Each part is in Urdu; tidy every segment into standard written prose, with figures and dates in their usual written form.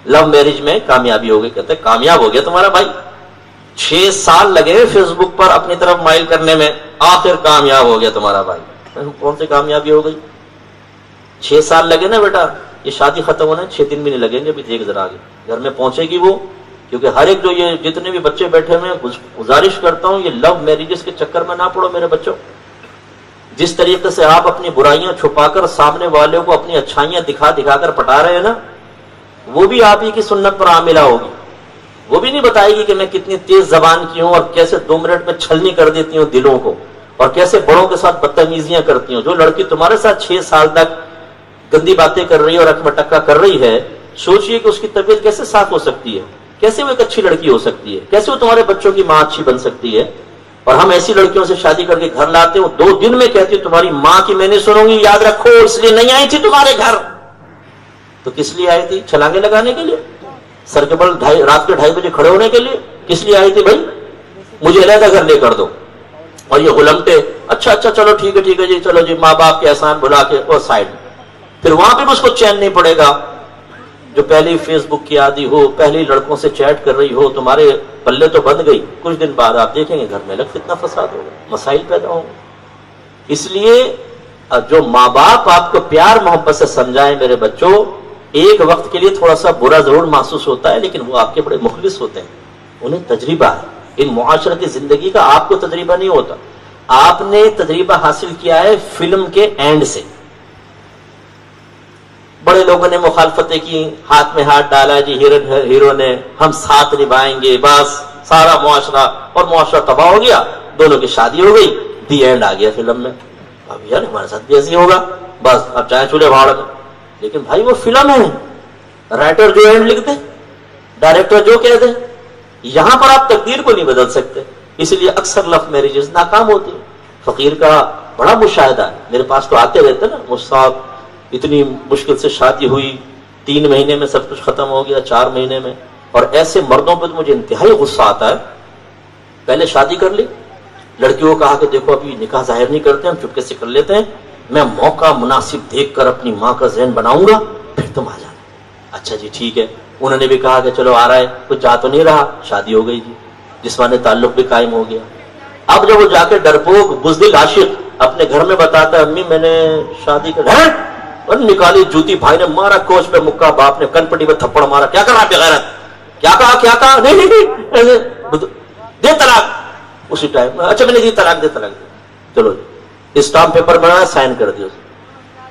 لو میرج میں کامیابی ہو گئی. کہتے ہیں کامیاب ہو گیا تمہارا بھائی, 6 سال لگے فیس بک پر اپنی طرف مائل کرنے میں, آخر کامیاب ہو گیا تمہارا بھائی. کون سی کامیابی ہو گئی؟ 6 سال لگے نا بیٹا, یہ شادی ختم ہونا 6 دن بھی نہیں لگیں گے. ابھی دیکھ ذرا آگے گھر میں پہنچے گی وہ. کیونکہ ہر ایک جو یہ جتنے بھی بچے بیٹھے ہوئے ہیں, گزارش کرتا ہوں یہ لو میرجز کے چکر میں نہ پڑو میرے بچوں. جس طریقے سے آپ اپنی برائیاں چھپا کر سامنے والے کو اپنی اچھائیاں دکھا دکھا کر پٹا رہے ہیں نا, وہ بھی آپ ہی کی سنت پر عاملہ ہوگی. وہ بھی نہیں بتائے گی کہ میں کتنی تیز زبان کی ہوں اور کیسے 2 منٹ میں چھلنی کر دیتی ہوں دلوں کو, اور کیسے بڑوں کے ساتھ بدتمیزیاں کرتی ہوں. جو لڑکی تمہارے ساتھ 6 سال تک گندی باتیں کر رہی ہے اور اک مٹکا کر رہی ہے, سوچئے کہ اس کی طبیعت کیسے صاف ہو سکتی ہے, کیسے وہ ایک اچھی لڑکی ہو سکتی ہے, کیسے وہ تمہارے بچوں کی ماں اچھی بن سکتی ہے. اور ہم ایسی لڑکیوں سے شادی کر کے گھر لاتے ہیں, 2 دن میں کہتی ہوں تمہاری ماں کی میں نہیں سنوں گی, یاد رکھو اس لیے نہیں آئی تھی تمہارے گھر. تو کس لیے آئی تھی؟ چھلانگے لگانے کے لیے, سر کے بل رات کے 2:30 بجے کھڑے ہونے کے لیے؟ کس لیے آئی تھی بھائی؟ مجھے علیحدہ گھر لے کر دو. اور یہ غلمٹے, اچھا چلو ٹھیک ہے جی, چلو جی, ماں باپ کے احسان بلا کے اور سائڈ. پھر وہاں پہ بھی اس کو چین نہیں پڑے گا. جو پہلی فیس بک کی عادی ہو, پہلی لڑکوں سے چیٹ کر رہی ہو, تمہارے پلے تو بند گئی, کچھ دن بعد آپ دیکھیں گے گھر میں الگ کتنا فساد ہوگا, مسائل پیدا ہوں گے. اس لیے جو ماں باپ آپ کو پیار محبت سے سمجھائیں میرے بچوں, ایک وقت کے لیے تھوڑا سا برا ضرور محسوس ہوتا ہے, لیکن وہ آپ کے بڑے مخلص ہوتے ہیں, انہیں تجربہ ہے. ان معاشرتی زندگی کا آپ کو تجربہ نہیں ہوتا, آپ نے تجربہ حاصل کیا ہے فلم کے اینڈ سے. بڑے لوگوں نے مخالفتیں کی, ہاتھ میں ہاتھ ڈالا جی ہیرو نے, ہم ساتھ نبھائیں گے, بس سارا معاشرہ, اور معاشرہ تباہ ہو گیا, دونوں کی شادی ہو گئی, دی اینڈ آ گیا فلم میں. اب یار ہمارے ساتھ بھی ایسے ہوگا, بس اب چاہے چولہے بھاڑ میں. لیکن بھائی وہ فلم ہے, رائٹر جو اینڈ لکھ دے, ڈائریکٹر جو کہہ دے, یہاں پر آپ تقدیر کو نہیں بدل سکتے. اس لیے اکثر لو میرجز ناکام ہوتی ہیں. فقیر کا بڑا مشاہدہ ہے, میرے پاس تو آتے رہتے نا, مجھ صاحب اتنی مشکل سے شادی ہوئی, 3 مہینے میں سب کچھ ختم ہو گیا, 4 مہینے میں. اور ایسے مردوں پہ تو مجھے انتہائی غصہ آتا ہے. پہلے شادی کر لی, لڑکیوں کو کہا کہ دیکھو ابھی نکاح ظاہر نہیں کرتے, ہم چپکے سے کر لیتے ہیں, میں موقع مناسب دیکھ کر اپنی ماں کا ذہن بناؤں گا, پھر تم آ جانا. اچھا جی ٹھیک ہے. انہوں نے بھی کہا کہ چلو آ رہا ہے, کچھ جا تو نہیں رہا, شادی ہو گئی جی, جسمانی تعلق بھی قائم ہو گیا. اب جب وہ جا کے ڈرپوک بزدل عاشق اپنے گھر میں بتاتا ہے, امی میں نے شادی کر, اور نکالی جوتی, بھائی نے مارا کوچ پہ مکہ, باپ نے کن پٹی پہ تھپڑ مارا, کیا کر رہا بغیرت, کیا کہا, نہیں دے طلاق. اسی ٹائم اچھا میں نے دی طلاق, دے. چلو اسٹامپ پیپر بنایا, سائن کر دیا.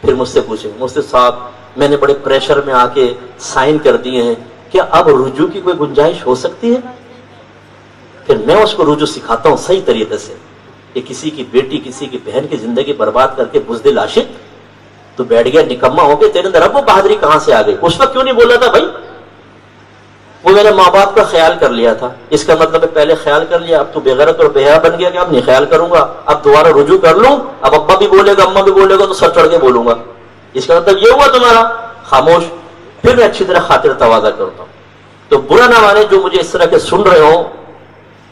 پھر مجھ سے پوچھیں, مفتی صاحب میں نے بڑے پریشر میں آ کے سائن کر دیے ہیں, کیا اب رجوع کی کوئی گنجائش ہو سکتی ہے؟ پھر میں اس کو رجوع سکھاتا ہوں صحیح طریقے سے, کہ کسی کی بیٹی کسی کی بہن کی زندگی برباد کر کے بزدل عاشق تو بیٹھ گیا, نکما ہو گیا, تیرے اندر اب وہ بہادری کہاں سے آ گئی؟ اس وقت کیوں نہیں بولا تھا بھائی؟ وہ میں نے ماں باپ کا خیال کر لیا تھا. اس کا مطلب ہے پہلے خیال کر لیا, اب تو بےغیرت اور بے حیا بن گیا کہ اب نہیں خیال کروں گا, اب دوبارہ رجوع کر لوں, اب ابا بھی بولے گا اماں بھی بولے گا تو سر چڑھ کے بولوں گا. اس کا مطلب یہ ہوا تمہارا؟ خاموش. پھر میں اچھی طرح خاطر تواضع کرتا ہوں. تو برا نہ مانے جو مجھے اس طرح کے سن رہے ہوں,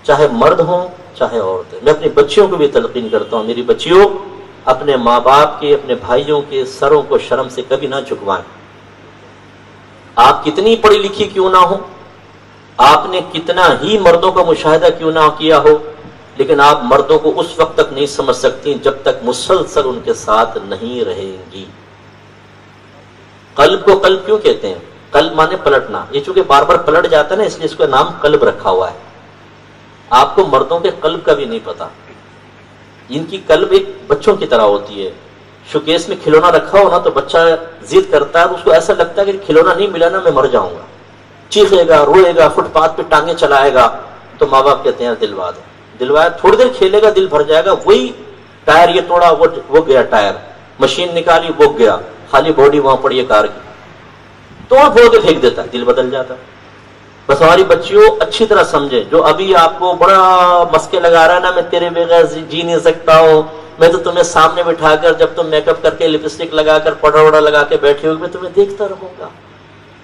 چاہے مرد ہوں چاہے عورتیں. میں اپنی بچیوں کو بھی تلقین کرتا ہوں, میری بچیوں اپنے ماں باپ کے, اپنے بھائیوں کے سروں کو شرم سے کبھی نہ جھکوائیں. آپ کتنی پڑھی لکھی کیوں نہ ہو, آپ نے کتنا ہی مردوں کا مشاہدہ کیوں نہ کیا ہو, لیکن آپ مردوں کو اس وقت تک نہیں سمجھ سکتی جب تک مسلسل ان کے ساتھ نہیں رہیں گی. قلب کو قلب کیوں کہتے ہیں؟ قلب مانے پلٹنا. یہ چونکہ بار بار پلٹ جاتا ہے نا, اس لیے اس کا نام قلب رکھا ہوا ہے. آپ کو مردوں کے قلب کا بھی نہیں پتا. ان کی قلب ایک بچوں کی طرح ہوتی ہے. شوکیس میں کھلونا رکھا ہو نا تو بچہ ضد کرتا ہے, اس کو ایسا لگتا ہے کہ کھلونا نہیں ملا نا میں مر جاؤں گا, چیخے گا, روئے گا, فٹ پاتھ پہ ٹانگیں چلائے گا. تو ماں باپ کہتے ہیں دلوا دو, دلوایا, تھوڑی دیر کھیلے گا, دل بھر جائے گا, وہی ٹائر یہ توڑا وہ گیا ٹائر, مشین نکالی وہ گیا, خالی باڈی وہاں پڑی ہے کار کی, توڑ پھوڑ کے پھینک دیتا ہے, دل بدل جاتا ہے. بس ہماری بچیوں اچھی طرح سمجھے, جو ابھی آپ کو بڑا مسکے لگا رہا ہے نا, میں تیرے بغیر جی نہیں سکتا ہوں, میں تو تمہیں سامنے بٹھا کر جب تم میک اپ کر کے لپسٹک لگا کر پاؤڈر وڈر لگا کے بیٹھے ہوگی, میں تمہیں دیکھتا رہوں گا,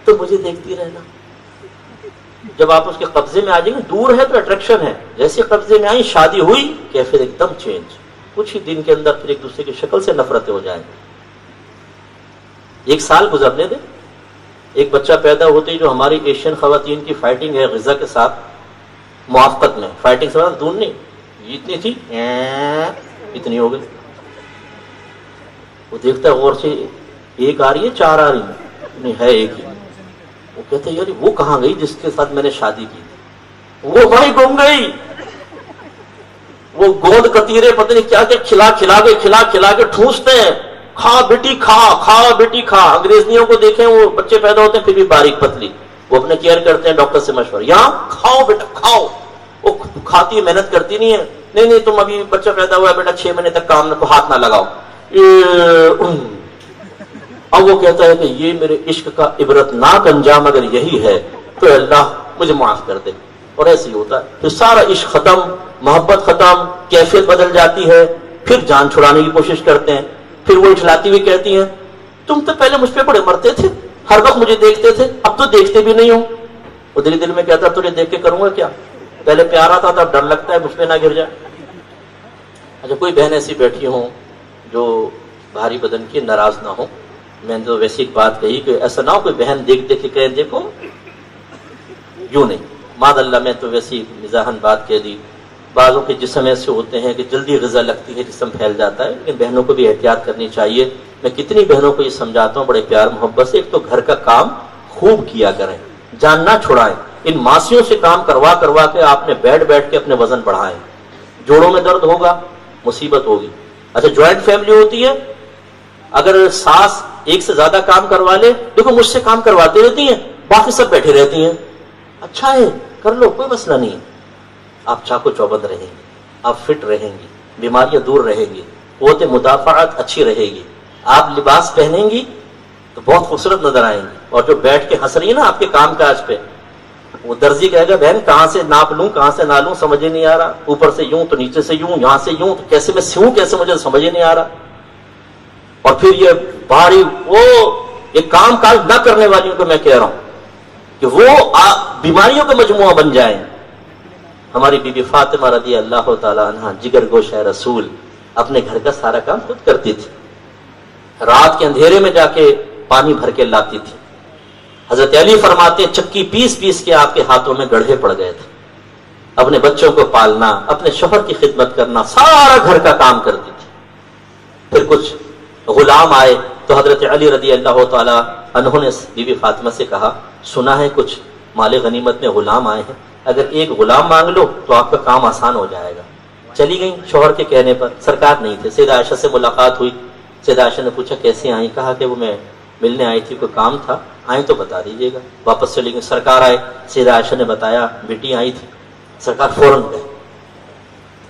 تو مجھے دیکھتی رہنا. جب آپ اس کے قبضے میں آ جائیں گے, دور ہے تو اٹریکشن ہے, جیسے قبضے میں آئی شادی ہوئی کیفیت ایک دم چینج, کچھ ہی دن کے اندر پھر ایک دوسرے کی شکل سے نفرتیں ہو جائیں. 1 سال گزرنے دیں, ایک بچہ پیدا ہوتے ہی جو ہماری ایشین خواتین کی فائٹنگ ہے غذا کے ساتھ موافقت میں، فائٹنگ سے دور نہیں، یہ اتنی تھی اتنی ہو گئی. وہ دیکھتا ہے غور سے، ایک آ رہی ہے 4 آ رہی ہیں، نہیں ہے ایک ہی. وہ کہتے ہیں یار وہ کہاں گئی جس کے ساتھ میں نے شادی کی؟ وہ بھائی گم گئی. وہ گود کتیرے پتہ نہیں کیا کھلا کے ٹھونستے ہیں، کھا بیٹی کھا بیٹی کھا. انگریزیوں کو دیکھیں وہ بچے پیدا ہوتے ہیں پھر بھی باریک پتلی، وہ اپنے کیئر کرتے ہیں ڈاکٹر سے مشورہ، یہاں کھاؤ بیٹا کھاؤ. وہ کھاتی ہے، محنت کرتی نہیں ہے. نہیں تم ابھی بچہ پیدا ہوا ہے بیٹا 6 مہینے تک کام کو ہاتھ نہ لگاؤ. اب وہ کہتا ہے کہ یہ میرے عشق کا عبرتناک انجام اگر یہی ہے تو اللہ مجھے معاف کر دے. اور ایسے ہی ہوتا ہے، پھر سارا عشق ختم، محبت ختم، کیفیت بدل جاتی ہے. پھر جان چھڑانے کی کوشش کرتے ہیں. پھر وہ اٹھلاتی ہوئی کہتی ہیں تم تو پہلے مجھ پہ بڑے مرتے تھے، ہر وقت مجھے دیکھتے تھے، اب تو دیکھتے بھی نہیں ہوں. وہ دل میں کہتا تجھے دیکھ کے کروں گا کیا؟ پہلے پیار آتا تھا، اب ڈر لگتا ہے مجھ پہ نہ گر جائے. اچھا کوئی بہن ایسی بیٹھی ہوں جو بھاری بدن کی، ناراض نہ ہو. میں نے تو ویسی ایک بات کہی کہ ایسا نہ ہو کوئی بہن دیکھ کے کہیں دیکھو یوں نہیں، معاذ اللہ میں تو ویسی مزاحن بات کہہ دی. بعضوں کے جسم ایسے ہوتے ہیں کہ جلدی غذا لگتی ہے، جسم پھیل جاتا ہے. لیکن بہنوں کو بھی احتیاط کرنی چاہیے. میں کتنی بہنوں کو یہ سمجھاتا ہوں بڑے پیار محبت سے، ایک تو گھر کا کام خوب کیا کریں، جان نہ چھڑائیں. ان ماسیوں سے کام کروا کے آپ نے بیٹھ کے اپنے وزن بڑھائیں. جوڑوں میں درد ہوگا، مصیبت ہوگی. اچھا جوائنٹ فیملی ہوتی ہے، اگر ساس ایک سے زیادہ کام کروا لے، دیکھو مجھ سے کام کرواتی رہتی ہیں، باقی سب بیٹھی رہتی ہیں. اچھا ہے کر لو، کوئی مسئلہ نہیں ہے. آپ چاقو چوبند رہیں گی، آپ فٹ رہیں گی، بیماریاں دور رہیں گی، قوت مدافعت اچھی رہے گی. آپ لباس پہنیں گی تو بہت خوبصورت نظر آئیں گی. اور جو بیٹھ کے ہنس رہی ہے نا آپ کے کام کاج پہ، وہ درزی کہے گا بہن کہاں سے ناپ لوں کہاں سے نہ لوں سمجھ ہی نہیں آ رہا، اوپر سے یوں تو نیچے سے یوں، یہاں سے یوں تو کیسے میں سیوں کیسے، مجھے سمجھ ہی نہیں آ رہا. اور پھر یہ بھاری وہ یہ کام کاج نہ کرنے والیوں کو میں کہہ رہا ہوں کہ وہ بیماریوں کا مجموعہ بن جائیں. ہماری بی بی فاطمہ رضی اللہ تعالی عنہ جگر گوشہ رسول اپنے گھر کا سارا کام خود کرتی تھی. رات کے اندھیرے میں جا کے پانی بھر کے لاتی تھی. حضرت علی فرماتے چکی پیس کے آپ کے ہاتھوں میں گڑھے پڑ گئے تھے. اپنے بچوں کو پالنا، اپنے شوہر کی خدمت کرنا، سارا گھر کا کام کرتی تھی. پھر کچھ غلام آئے تو حضرت علی رضی اللہ تعالی عنہ نے بی بی فاطمہ سے کہا سنا ہے کچھ مال غنیمت میں غلام آئے ہیں، اگر ایک غلام مانگ لو تو آپ کا کام آسان ہو جائے گا. چلی گئیں شوہر کے کہنے پر. سرکار نہیں تھے. سیدہ عائشہ سے ملاقات ہوئی. سیدہ عائشہ نے پوچھا کیسے آئیں؟ کہا کہ وہ میں ملنے آئی تھی، کوئی کام تھا، آئیں تو بتا دیجیے گا. واپس چلی گئی. سرکار آئے. سیدہ عائشہ نے بتایا بیٹی آئی تھی. سرکار فوراً گئے.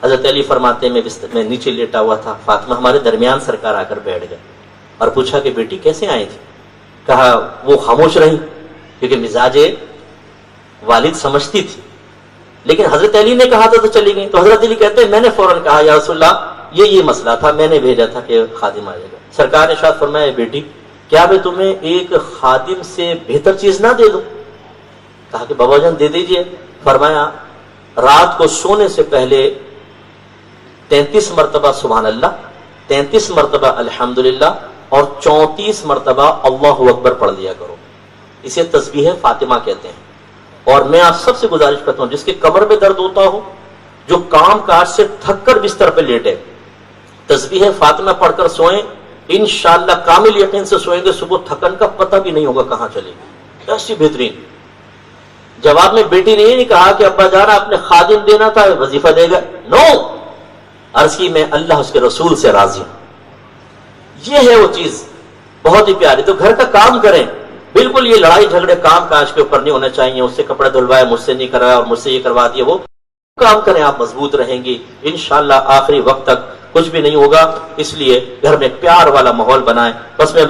حضرت علی فرماتے میں نیچے لیٹا ہوا تھا، فاطمہ ہمارے درمیان سرکار آ کر بیٹھ گئے اور پوچھا کہ بیٹی کیسے آئی تھی؟ کہا وہ خاموش رہی کیونکہ مزاج والد سمجھتی تھی، لیکن حضرت علی نے کہا تھا تو چلی گئی. تو حضرت علی کہتے ہیں میں نے فوراً کہا یا رسول اللہ یہ مسئلہ تھا، میں نے بھیجا تھا کہ خادم آ جائے گا. سرکار نے ارشاد فرمایا بیٹی کیا میں تمہیں ایک خادم سے بہتر چیز نہ دے دوں؟ کہا کہ بابا جان دے دیجئے. فرمایا رات کو سونے سے پہلے 33 مرتبہ سبحان اللہ، 33 مرتبہ الحمدللہ اور 34 مرتبہ اللہ اکبر پڑھ لیا کرو. اسے تسبیح فاطمہ کہتے ہیں. اور میں آپ سب سے گزارش کرتا ہوں جس کے کمر میں درد ہوتا ہو، جو کام کاج سے تھک کر بستر پہ لیٹے، تسبیح فاطمہ پڑھ کر سوئیں، انشاءاللہ کامل یقین سے سوئیں گے، صبح تھکن کا پتہ بھی نہیں ہوگا کہاں چلے گی. ایسی بہترین. جواب میں بیٹی نے یہ نہیں کہا کہ ابا جانا اپنے خادم دینا تھا وظیفہ دے گا، نو. عرض کی میں اللہ اس کے رسول سے راضی ہوں. یہ ہے وہ چیز بہت ہی پیاری. تو گھر کا کام کریں، بالکل یہ لڑائی جھگڑے کام کاج کے اوپر نہیں ہونے چاہیے. اس سے کپڑے دھلوائے مجھ سے نہیں کروایا اور مجھ سے یہ کروا دیا، وہ کام کریں. آپ مضبوط رہیں گی انشاءاللہ. آخری وقت تک کچھ بھی نہیں ہوگا. اس لیے گھر میں پیار والا ماحول بنائیں. بس میں